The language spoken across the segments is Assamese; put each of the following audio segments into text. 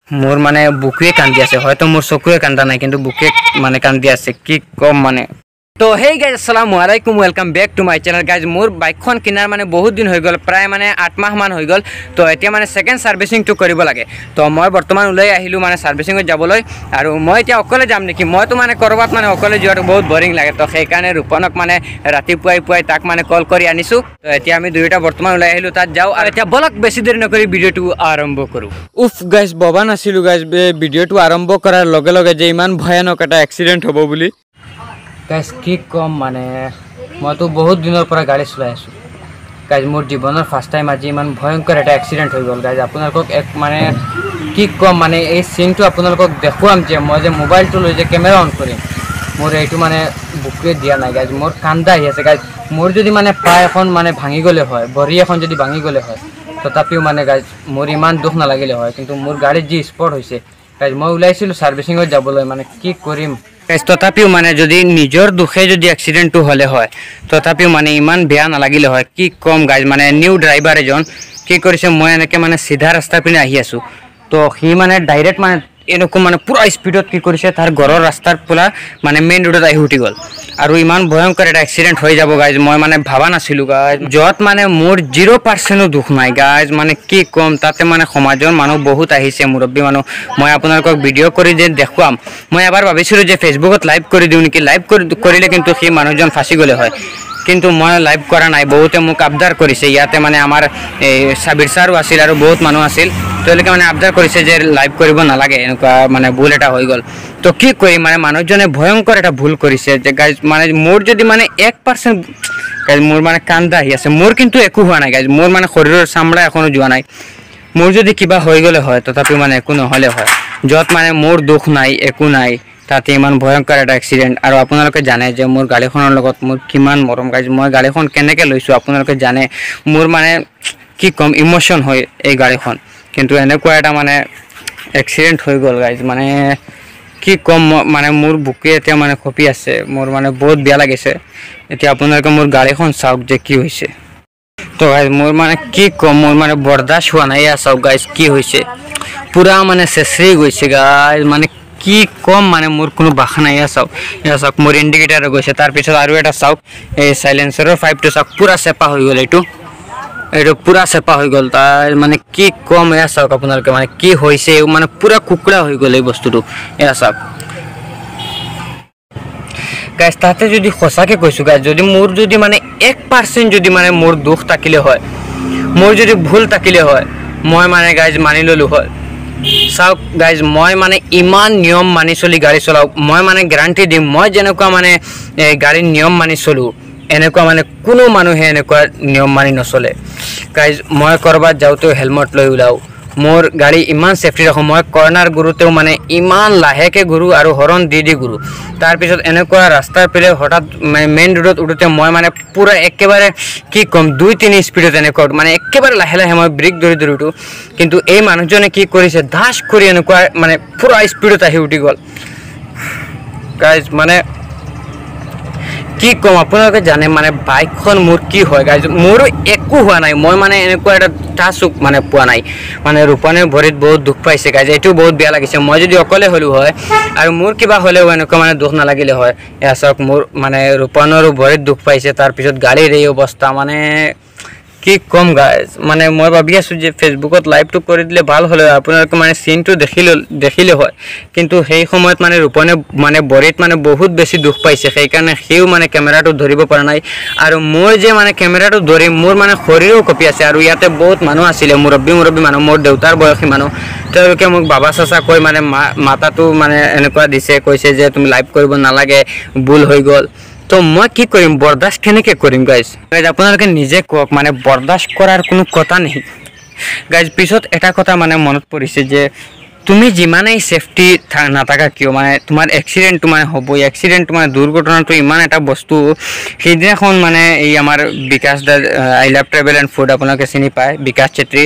मोर माने बुकुए कांदी आछे हयतो मोर चकुए कांदा नाई किन्तु बुके माने कांदी आछे कि कम माने तो हे गाइज अस्सलामु आलाइकुम welcome back to my channel guys more बाइकखन किनार माने बहुत दिन हो गल प्राय माने 8 माह मान हो गल तो एतिया माने सेकेंड सार्विसिंग तो करिब लागे तो मैं बर्तमान उलै आहिलु माने सार्विसिंग जाबलै आरो मैं एतिया अकले जाम नेकी मैं तो माने करबात माने अकले जोर बहुत बोरिंग लागे तो সেই কাৰণে रूपनक माने राति पुआई पुआई ताक माने कॉल करि आनिसु तो एतिया आमी दुइटा बर्तमान उलै आहिलु तात जाऊ आरो एतिया बलक बेसी देरी नकरि भिडिओटु आरम्भ करू उफ गाइज बबा नासिलु गाइज भिडिओटु आरम्भ करार लगे लगे जे इमान भयानक एटा एक्सिडेंट होबो बुली गाइज कि कम माने मैं तो बहुत दिन गाड़ी चलाई आसो गाइज मोर जीवन फार्स्ट टाइम आज इन भयंकर एट एक्सिडेंट हो गल गाइज आपलोक एक माने कि कम माने ये सीन तो आपलोक देखुआम जे मैं मोबाइल तो लै कैमेरा ऑन करिम मोर ये माने बुकुए दिया ना गाइज मोर कांदा आसे गाइज मोर जो माने पाय एखन माने भांगी गले है भरी एखन जो भांगी गले है तथापिओ माने गाइज मोर इमान दुख नालागिले है किन्तु मोर गाड़ी जी स्पट होइसे गाइज मैं ओलाइसिलो सार्विसिंगत जाबलै माने कि करिम तथापिओ माने जदि निजर दुखे जदि एक्सिडेंट हले है तथापिओ माने इमान बेया नालागिले है कि कम गाइज माने निउ ड्राइवर एजन कि करिसे मैं एनेके माने सीधा रास्ता पिने आहि आसु तो हि माने डायरेक्ट माने एनक माने पूरा स्पीडत कि करिसे तार घरर रास्तार पूरा माने मेन रोडत आहि उठी गल आरो इमान भयंकर एटा एक्सिडेंट हो जाबो गाइज मैं माने भाबा नासिलु गाइज जत माने मोर 0% दुख नाइ गाइज माने कि कम ताते माने समाजर मानु बहुत आहिसे मुरब्बी मानु मैं आपनालोকক भिडिओ करि जे देखुआम मैं एबार भाबिसिलु जे फेसबुकत लाइव करि दिउ नेকি लाइव करिले किन्तु हि मानुजन फासि गले হয় किन्तु मैं लाइव करा नाइ बहुते मुक आबदार करिसे याते माने आमार साबिर सारो आसिल आरो बहुत मानु आसिल तो एलिके माने आबदार करिसे जे लाइव करिब नालागे एनुका माने भूल एटा होई गल तो कि करि माने मानुजने भयंकर एटा भूल करिसे जे गाइज माने मोर जदि माने 1% गाइज मोर माने कांदा हि आसे मोर किन्तु एकु हुआ नाइ गाइज मोर माने शरीरर चामड़ा एखोनो जुआ नाइ मोर जदि किबा होई गले হয় तथापि माने एकु নহলে হয় যত মানে मोर दुख नाइ एकु नाइ ताते इमान भयंकर एटा एक्सिडेंट और आपनालोके जाने जे मोर गाड़ीखনৰ লগত मोर किमान मरम गाइज मैं गाड़ीखन केनेके लैसु आपनालोके जाने मोर माने कि कम इमोशन হয় এই গাড়ীখন কিন্তু এনেকুৱা এটা মানে एक्सिडेंट হৈ গল गाइज माने कि कम माने मोर बुके एतिया माने खपी आछे मोर माने बहुत बेया लागिছে एतिया आपनालोके मोर गाड़ीखन चाওক जे कि হৈছে तो गाइज मोर माने कि कम मोर माने बर्दाश्त हुआ नाइ या चाওক गाइज कि হৈছে पूरा माने सेसरी গৈছে गाइज माने कि कम माने मोर कोनो बाखा नाइ या चाওক मोर इंडिकेटर গৈছে तार पिছত आरो एटा चाওক ए साइलेंसर पाइप तो चाওক पूरा सेपा হৈ গল एटो पूरा सेपा হৈ गल तार माने कि कम या चाওক आपनालोके माने कि হৈছে माने पूरा कुकुड़ा হৈ गल এই বস্তুটো या चाওক गाइज ताते जदि खसाके কৈছো गाइज जदि मोर जदि माने 1% जदि माने मोर दुख ताकिले হয় मोर जदि भूल ताकिले হয় মই माने गाइज मानि ललु হয় चाওক गाइज मैं माने इमान नियम मानि चली गाड़ी चलाओ मैं माने ग्यारंटी दिम मैं जेनेकुवा माने गाड़ी नियम मानि चलू एनेकुवा माने कोनो मानुहे एनेकुवा नियम मानि नचले गाइज मैं करबात जाऊते हेलमेट लै उलाओ मोर गाड़ी इमान सेफ्टी राखो मैं कर्नार गुरुतेও माने इमान लाहेके गुरु और हरण दी गुरु तार पिছত एनेकुवा रास्तार पेले हठात मेन रोडत उठोते मैं माने पूरा एकेबारे कि कम 2-3 स्पीडत एनेकुवा माने एकेबारे लाहे लाहे मैं ब्रेक धरि धरि उठो किन्तु এই মানুষজনে কি কৰিছে দাস কৰি এনেকুৱা মানে পুরা স্পীডত আহি উঠি গল গাইজ মানে कि कम आपनालोके जाने माने बाइकखन मोर कि হয় गाइज मोर एकु हुआ नाइ मैं माने एनेकुवा एटा टाचुक माने पुआ नाइ माने रूपने भरित बहुत दुख पाइसे गाइज एटु बहुत बेया लागिसे मैं जदि अकले हलु হয় और मोर किबा हलेও एनेकुवा माने दुख नालागिले হয় या चाওক मोर माने रूपनरो भरित दुख पाइसे तार पिছত गाड़ीर এই अवस्था माने कि कम गाइज माने मैं भाबी आसु जे फेसबुकत लाइव तो करि दिले ভাল হলে आपनालोके माने सीन तो देखिले হয় किन्तु সেই সময়ত माने रूपने माने बरित माने बहुत बेसी दुख पाइसे সেই কাৰণে হেও माने कैमेराটো ধৰিব পৰা নাই আৰু মই যে माने कैमेराটো ধৰি मोर माने শৰীৰও কপি আছে আৰু ইয়াতে বহুত মানুহ আছিলে মুৰব্বী মানুহ मोर দেউতাৰ বয়সী মানুহ তেওঁলোকে মোক বাবা চাচা কৈ माने মাতাটো माने এনেকুৱা দিছে কৈছে যে তুমি লাইভ কৰিব নালাগে ভুল হৈ গল तो मैं कि करिम बर्दाश्त केनेके करिम गाइज गाइज आपनालोके निजे कওক माने बर्दाश्त करार कोनो कथा नहीं गाइज पिছত एटा कथा माने मनत परिছে जे তুমি যিমানেই সেফটি নাথাকা কিয় মানে তোমার এক্সিডেন্ট মানে হবই এক্সিডেন্ট মানে দুর্ঘটনাটো ইমান এটা বস্তু সেইদিনাখন মানে এই আমার Bikash da I love travel and food আপোনালোকে চিনি পায় বিকাশ চেত্ৰী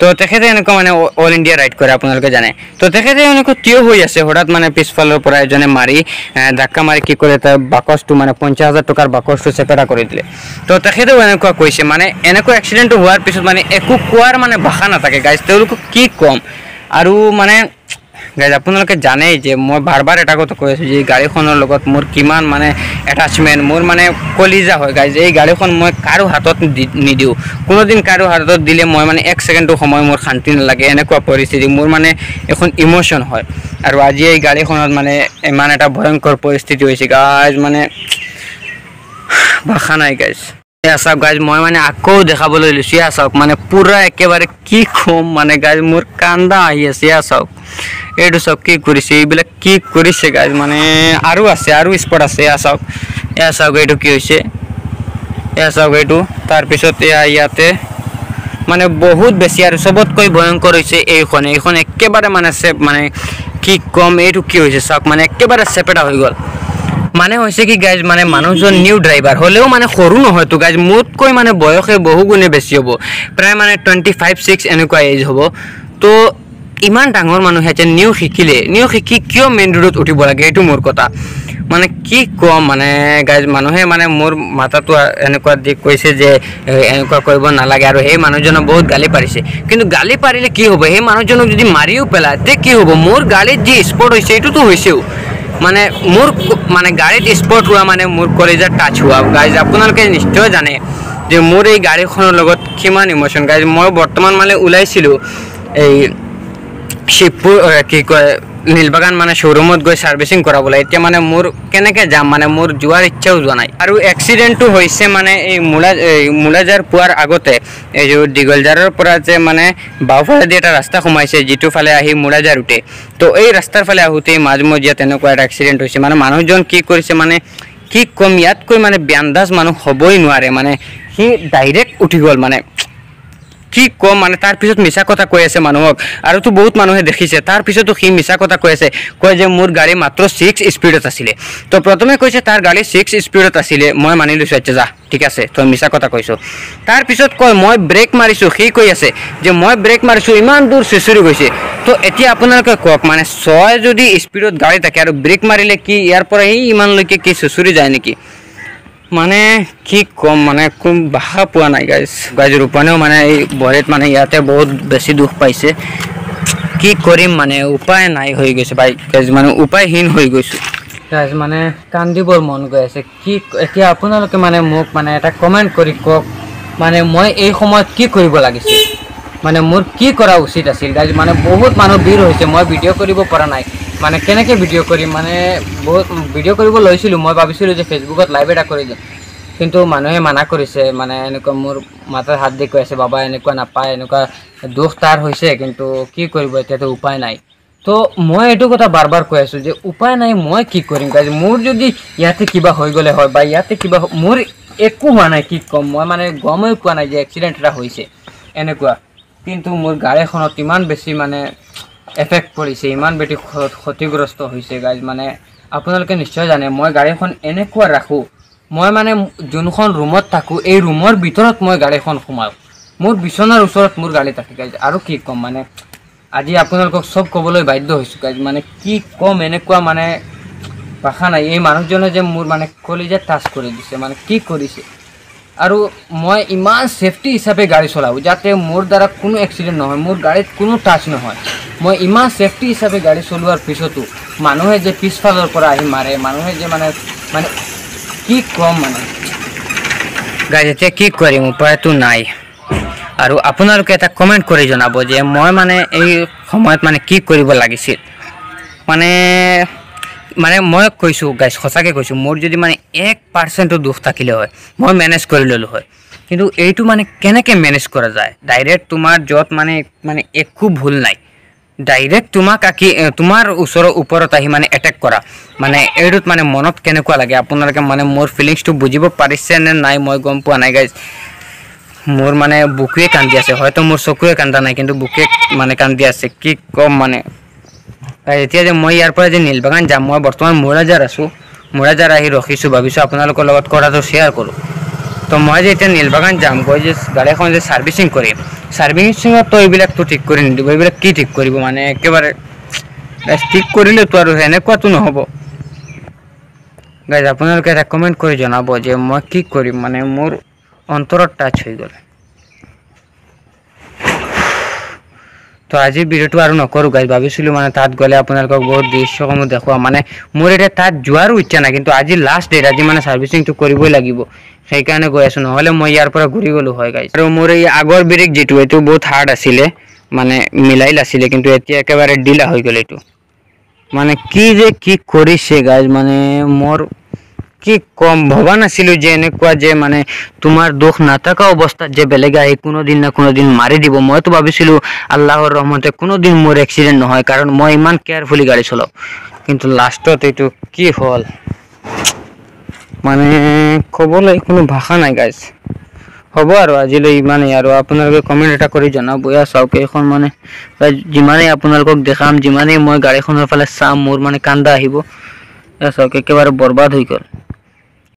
তো তেখেতে এনেকুৱা মানে অল ইন্ডিয়া ৰাইড কৰে আপোনালোকে জানে তো তেখেতে এনেকুৱা থিয় হৈ আছে হঠাৎ মানে পিছফালৰ পৰা এজনে মাৰি ধাক্কা মাৰি কি কৰে তাৰ বাকচটো মানে ৫০,০০০ টকাৰ বাকচটো চেপেটা কৰি দিলে তো তেখেতে এনেকুৱা কৈছে মানে এনেকুৱা এক্সিডেন্ট হোৱাৰ পিছত মানে একো কোৱাৰ মানে ভাষা নাথাকে গাইজ তেওঁলোকক কি কম আৰু মানে গাইজ আপোনালোকে জানেই যে মই বাৰ এটা কথা কৈ আছোঁ যে এই গাড়ীখনৰ লগত মোৰ কিমান মানে এটাচমেণ্ট, মোৰ মানে কলিজা হয় গাইজ। এই গাড়ীখন মই কাৰো হাতত নিদিওঁ, কোনোদিন কাৰো হাতত দিলে মই মানে 1 ছেকেণ্ডো সময় মোৰ শান্তি নালাগে, এনেকুৱা পৰিস্থিতি। মোৰ মানে এখন ইমোশ্যন হয়। আৰু আজি এই গাড়ীখনত মানে ইমান এটা ভয়ংকৰ পৰিস্থিতি হৈছে গাইজ, মানে ভাষা নাই গাইজ। এয়া চাওক গাইজ, মই মানে আকৌ দেখাবলৈ লৈছোঁ। এয়া চাওক মানে পূৰা একেবাৰে কি ক'ম মানে গাইজ, মোৰ কান্দা আহি আছে। এয়া চাওক, এইটো চাওক কি কৰিছে, এইবিলাক কি কৰিছে গাইজ। মানে আৰু আছে, আৰু স্পট আছে। এয়া চাওক এইটো কি হৈছে, এয়া চাওক এইটো। তাৰপিছত ইয়াতে মানে বহুত বেছি আৰু চবতকৈ ভয়ংকৰ হৈছে এইখন একেবাৰে মানে মানে কি ক'ম, এইটো কি হৈছে চাওক, মানে একেবাৰে চেপেটা হৈ গ'ল। মানে হৈছে কি গাইজ, মানে মানুহজন নিউ ড্ৰাইভাৰ হ'লেও মানে সৰু নহয়তো গাইজ, মোতকৈ মানে বয়সে বহু গুণে বেছি হ'ব, প্ৰায় মানে 25-26 এনেকুৱা এজ হ'ব। তো ইমান ডাঙৰ মানুহে যে নিউ শিকি কিয় মেইন ৰোডত উঠিব লাগে, এইটো মোৰ কথা। মানে কি ক'ম মানে গাইজ, মানুহে মানে মোৰ মাথাটো এনেকুৱা দি কৈছে যে এনেকুৱা কৰিব নালাগে, আৰু সেই মানুহজনক বহুত গালি পাৰিছে। কিন্তু গালি পাৰিলে কি হ'ব, সেই মানুহজনক যদি মাৰিও পেলায় তে কি হ'ব? মোৰ গাড়ীত যি স্পট হৈছে এইটোতো হৈছেও, মানে মোৰ মানে গাড়ীত স্পট হোৱা মানে মোৰ কলেজত টাচ হোৱা গাইজ। আপোনালোকে নিশ্চয় জানে যে মোৰ এই গাড়ীখনৰ লগত কিমান ইমোশ্যন গাইজ। মই বৰ্তমান মানে ওলাইছিলোঁ এই শিৱপুৰ কি কয় নীলবাগান মানে শ্ব'ৰুমত গৈ ছাৰ্ভিচিং কৰাবলৈ। এতিয়া মানে মোৰ কেনেকৈ যাম, মানে মোৰ যোৱাৰ ইচ্ছাও যোৱা নাই। আৰু এক্সিডেণ্টটো হৈছে মানে এই মূলাজাৰ পোৱাৰ আগতে, এই দীঘলজাৰৰ পৰা যে মানে বাওঁফালেদি এটা ৰাস্তা সোমাইছে যিটো ফালে আহি মূলাজাৰ উঠে, তো এই ৰাস্তাৰ ফালে আহোঁতেই মাজমজিয়া তেনেকুৱা এটা এক্সিডেণ্ট হৈছে। মানে মানুহজন কি কৰিছে মানে কি ক'ম, ইয়াতকৈ মানে বেন্দাজ মানুহ হ'বই নোৱাৰে। মানে সি ডাইৰেক্ট উঠি গ'ল, মানে কি ক'ম। মানে তাৰপিছত মিছা কথা কৈ আছে মানুহক, আৰুতো বহুত মানুহে দেখিছে। তাৰপিছতো সি মিছা কথা কৈ আছে, কয় যে মোৰ গাড়ী মাত্ৰ 6 স্পীডত আছিলে। তো প্ৰথমে কৈছে তাৰ গাড়ী 6 স্পীডত আছিলে, মই মানি লৈছোঁ, আচ্ছা যা ঠিক আছে তই মিছা কথা কৈছোঁ। তাৰপিছত কয় মই ব্ৰেক মাৰিছোঁ, সি কৈ আছে যে মই ব্ৰেক মাৰিছোঁ, ইমান দূৰ চুচুৰি গৈছে। তো এতিয়া আপোনালোকে কওক, মানে 6 যদি স্পীডত গাড়ী থাকে আৰু ব্ৰেক মাৰিলে কি ইয়াৰ পৰা ইমানলৈকে কি চুচুৰি যায় নেকি? মানে কি ক'ম, মানে কোন ভাষা পোৱা নাই গাইজ। ৰূপানেও মানে এই বৰেত মানে ইয়াতে বহুত বেছি দুখ পাইছে। কি কৰিম, মানে উপায় নাই হৈ গৈছে গাইজ, মানে উপায়হীন হৈ গৈছোঁ গাইজ। মানে কান্দিবৰ মন গৈ আছে। কি এতিয়া আপোনালোকে মানে মোক মানে এটা কমেণ্ট কৰি কওক, মানে মই এই সময়ত কি কৰিব লাগিছিল, মানে মোৰ কি কৰা উচিত আছিল গাইজ। মানে বহুত মানুহ ভিৰ হৈছে, মই ভিডিঅ' কৰিব পৰা নাই। মানে কেনেকৈ ভিডিঅ' কৰিম, মানে বহুত ভিডিঅ' কৰিব লৈছিলোঁ। মই ভাবিছিলোঁ যে ফেচবুকত লাইভ এটা কৰি দিম, কিন্তু মানুহে মানা কৰিছে। মানে এনেকুৱা মোৰ মাথাত হাত দি কৈ আছে, বাবা এনেকুৱা নাপায়, এনেকুৱা দুখ তাৰ হৈছে, কিন্তু কি কৰিব এতিয়াতো উপায় নাই। তো মই এইটো কথা বাৰ বাৰ কৈ আছোঁ যে উপায় নাই, মই কি কৰিম গাইজ। মোৰ যদি ইয়াতে কিবা হৈ গ'লে হয়, বা ইয়াতে কিবা মোৰ একো হোৱা নাই, কি ক'ম, মই মানে গমেই পোৱা নাই যে এক্সিডেণ্ট এটা হৈছে এনেকুৱা। কিন্তু মোৰ গাড়ীখনত ইমান বেছি মানে এফেক্ট পৰিছে, ইমান বেছি ক্ষতিগ্ৰস্ত হৈছে গাইজ। মানে আপোনালোকে নিশ্চয় জানে মই গাড়ীখন এনেকুৱা ৰাখোঁ, মই মানে যোনখন ৰুমত থাকোঁ এই ৰুমৰ ভিতৰত মই গাড়ীখন সোমাওঁ, মোৰ বিচনাৰ ওচৰত মোৰ গাড়ী থাকে গাইজ। আৰু কি ক'ম, মানে আজি আপোনালোকক চব ক'বলৈ বাধ্য হৈছোঁ গাইজ। মানে কি ক'ম, এনেকুৱা মানে ভাষা নাই। এই মানুহজনে যে মোৰ মানে কলিজাত টাচ কৰি দিছে, মানে কি কৰিছে। আৰু মই ইমান ছেফটি হিচাপে গাড়ী চলাওঁ যাতে মোৰ দ্বাৰা কোনো এক্সিডেণ্ট নহয়, মোৰ গাড়ীত কোনো টাচ নহয়। মই ইমান ছেফটি হিচাপে গাড়ী চলোৱাৰ পিছতো মানুহে যে পিছফালৰ পৰা আহি মাৰে, মানুহে যে মানে মানে কি ক'ম মানে গাইজ। এতিয়া কি কৰিম, উপায়তো নাই। আৰু আপোনালোকে এটা কমেণ্ট কৰি জনাব যে মই মানে এই সময়ত মানে কি কৰিব লাগিছিল। মানে মানে মই কৈছোঁ গাইজ, সঁচাকৈ কৈছোঁ, মোৰ যদি মানে 1% দুখ থাকিলে হয় মই মেনেজ কৰি ল'লোঁ হয়। কিন্তু এইটো মানে কেনেকৈ মেনেজ কৰা যায়, ডাইৰেক্ট তোমাৰ য'ত মানে মানে একো ভুল নাই, ডাইৰেক্ট তোমাক তোমাৰ ওপৰত আহি মানে এটেক কৰা, মানে এইটোত মানে মনত কেনেকুৱা লাগে আপোনালোকে মানে মোৰ ফিলিংছটো বুজিব পাৰিছে নে নাই মই গম পোৱা নাই গাইজ। মোৰ মানে বুকুৱে কান্দি আছে, হয়তো মোৰ চকুৱে কান্দা নাই, কিন্তু বুকুৱে মানে কান্দি আছে। কি ক'ম মানে এতিয়া যে মই ইয়াৰ পৰা যে নীলবাগান যাম, মই বৰ্তমান মূৰাজাৰ আছোঁ, মূৰাজাৰ আহি ৰখিছোঁ, ভাবিছোঁ আপোনালোকৰ লগত কথাটো শ্বেয়াৰ কৰোঁ। তো মই যে এতিয়া নীলবাগান যাম, গৈ যে গাড়ীখন যে ছাৰ্ভিচিং কৰিম, ছাৰ্ভিচিঙততো এইবিলাকতো ঠিক কৰি নিদিব, এইবিলাক কি ঠিক কৰিব, মানে একেবাৰে ঠিক কৰিলেতো আৰু সেনেকুৱাতো নহ'ব গাইজ। আপোনালোকে এটা কমেণ্ট কৰি জনাব যে মই কি কৰিম, মানে মোৰ অন্তৰত টাচ হৈ গ'ল। তো আজিৰ ভিডিঅ'টো আৰু নকৰোঁ গাইজ ভাবিছিলোঁ মানে তাত গ'লে আপোনালোকক বহুত দৃশ্যসমূহ দেখুৱাম মানে মোৰ এতিয়া তাত যোৱাৰো ইচ্ছা নাই কিন্তু আজি লাষ্ট ডেট আজি মানে ছাৰ্ভিচিংটো কৰিবই লাগিব সেইকাৰণে গৈ আছোঁ নহ'লে মই ইয়াৰ পৰা ঘূৰি গ'লোঁ হয় গাইজ আৰু মোৰ এই আগৰ ব্ৰেক যিটো এইটো বহুত হাৰ্ড আছিলে মানে মিলাইল আছিলে কিন্তু এতিয়া একেবাৰে ঢিলা হৈ গ'ল এইটো মানে কি যে কি কৰিছে গাইজ মানে মোৰ কি কম ভবা নাছিলোঁ যে এনেকুৱা যে মানে তোমাৰ দুখ নাথাকা অৱস্থাত যে বেলেগে আহি কোনোদিন না কোনোদিন মাৰি দিব মইতো ভাবিছিলোঁ আল্লাহৰ ৰহমতে কোনোদিন মোৰ এক্সিডেণ্ট নহয় কাৰণ মই ইমান কেয়াৰফুলি গাড়ী চলাওঁ কিন্তু লাষ্টত এইটো কি হ'ল মানে ক'বলৈ কোনো ভাষা নাই গাইজ হ'ব আৰু আজিলৈ ইমানেই আৰু আপোনালোকে কমেণ্ট এটা কৰি জনাব চাওক এইখন মানে যিমানেই আপোনালোকক দেখাম যিমানেই মই গাড়ীখনৰ ফালে চাম মোৰ মানে কান্দা আহিব চাওক একেবাৰে বৰবাদ হৈ গ'ল